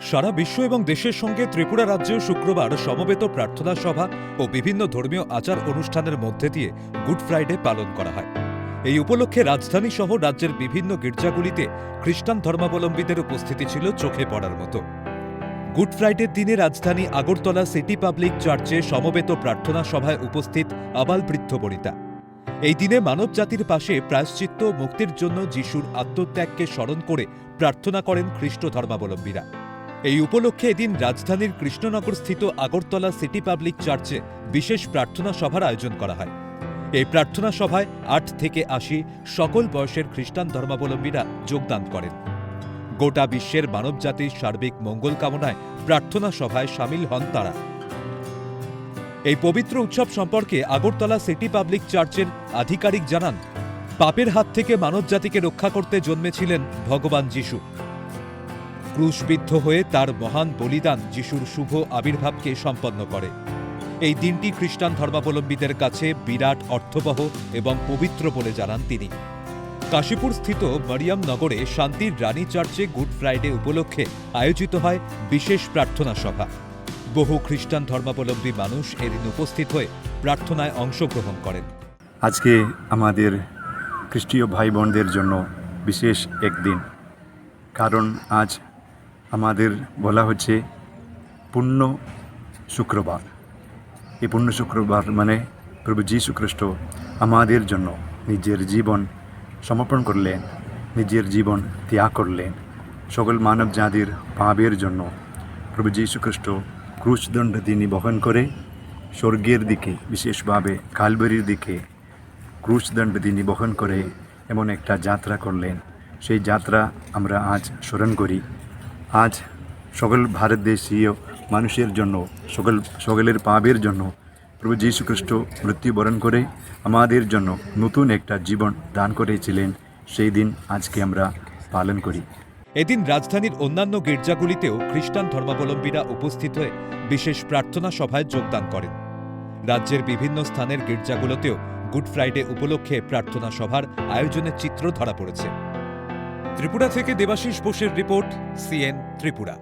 সারা বিশ্ব এবং দেশের সঙ্গে ত্রিপুরা রাজ্যেও শুক্রবার সমবেত প্রার্থনা সভা ও বিভিন্ন ধর্মীয় আচার অনুষ্ঠানের মধ্যে দিয়ে গুড ফ্রাইডে পালন করা হয়। এই উপলক্ষে রাজধানী সহ রাজ্যের বিভিন্ন গির্জাগুলিতে খ্রিস্টান ধর্মাবলম্বীদের উপস্থিতি ছিল চোখে পড়ার মতো। গুড ফ্রাইডের দিনে রাজধানী আগরতলা সিটি পাবলিক চার্চে সমবেত প্রার্থনা সভায় উপস্থিত আবাল-বৃদ্ধ বনিতা। এই দিনে মানব জাতির পাশে প্রায়শ্চিত্ত ও মুক্তির জন্য যিশুর আত্মত্যাগকে স্মরণ করে প্রার্থনা করেন খ্রিস্ট ধর্মাবলম্বীরা। এই উপলক্ষে এদিন রাজধানীর কৃষ্ণনগরস্থিত আগরতলা সিটি পাবলিক চার্চে বিশেষ প্রার্থনা সভার আয়োজন করা হয়। এই প্রার্থনা সভায় ৮ থেকে ৮০ সকল বয়সের খ্রিস্টান ধর্মাবলম্বীরা যোগদান করেন। গোটা বিশ্বের মানবজাতির সার্বিক মঙ্গল কামনায় প্রার্থনা সভায় সামিল হন তারা। এই পবিত্র উৎসব সম্পর্কে আগরতলা সিটি পাবলিক চার্চের আধিকারিক জানান, পাপের হাত থেকে মানবজাতিকে রক্ষা করতে জন্মেছিলেন ভগবান যিশু। ক্রুশবিদ্ধ হয়ে তার মহান বলিদান যিশুর শুভ আবির্ভাবকে সম্পন্ন করে। এই দিনটি খ্রিস্টান ধর্মাবলম্বীদের কাছে বিরাট অর্থবহ এবং পবিত্র বলে জানান তিনি। কাশীপুর স্থিত মরিয়ম নগরে শান্তির রানী চার্চে গুড ফ্রাইডে উপলক্ষে আয়োজিত হয় বিশেষ প্রার্থনা সভা। বহু খ্রিস্টান ধর্মাবলম্বী মানুষ এদিন উপস্থিত হয়ে প্রার্থনায় অংশগ্রহণ করেন। আজকে আমাদের খ্রিস্টীয় ভাই বোনদের জন্য বিশেষ একদিন, কারণ আজ আমাদের বলা হচ্ছে পূর্ণ শুক্রবার। এই পূর্ণ শুক্রবার মানে প্রভু যীশু খ্রিস্ট আমাদের জন্য নিজের জীবন সমর্পণ করলেন, নিজের জীবন ত্যাগ করলেন। সকল মানব জাতির পাপের জন্য প্রভু যীশু খ্রিস্ট ক্রুশদণ্ড তিনি বহন করে স্বর্গের দিকে, বিশেষভাবে কালভারির দিকে ক্রুশদণ্ড তিনি বহন করে এমন একটা যাত্রা করলেন। সেই যাত্রা আমরা আজ স্মরণ করি। আজ সকল ভারতদেশীয় মানুষের জন্য, সকলের পাপের জন্য প্রভু যীশু খ্রিস্ট মৃত্যুবরণ করে আমাদের জন্য নতুন একটা জীবন দান করেছিলেন। সেই দিন আজকে আমরা পালন করি। এদিন রাজধানীর অন্যান্য গির্জাগুলিতেও খ্রিস্টান ধর্মাবলম্বীরা উপস্থিত হয়ে বিশেষ প্রার্থনা সভায় যোগদান করেন। রাজ্যের বিভিন্ন স্থানের গির্জাগুলোতেও গুড ফ্রাইডে উপলক্ষে প্রার্থনা সভার আয়োজনের চিত্র ধরা পড়েছে। ত্রিপুরা থেকে দেবাশিস বোসের রিপোর্ট, সিএন ত্রিপুরা।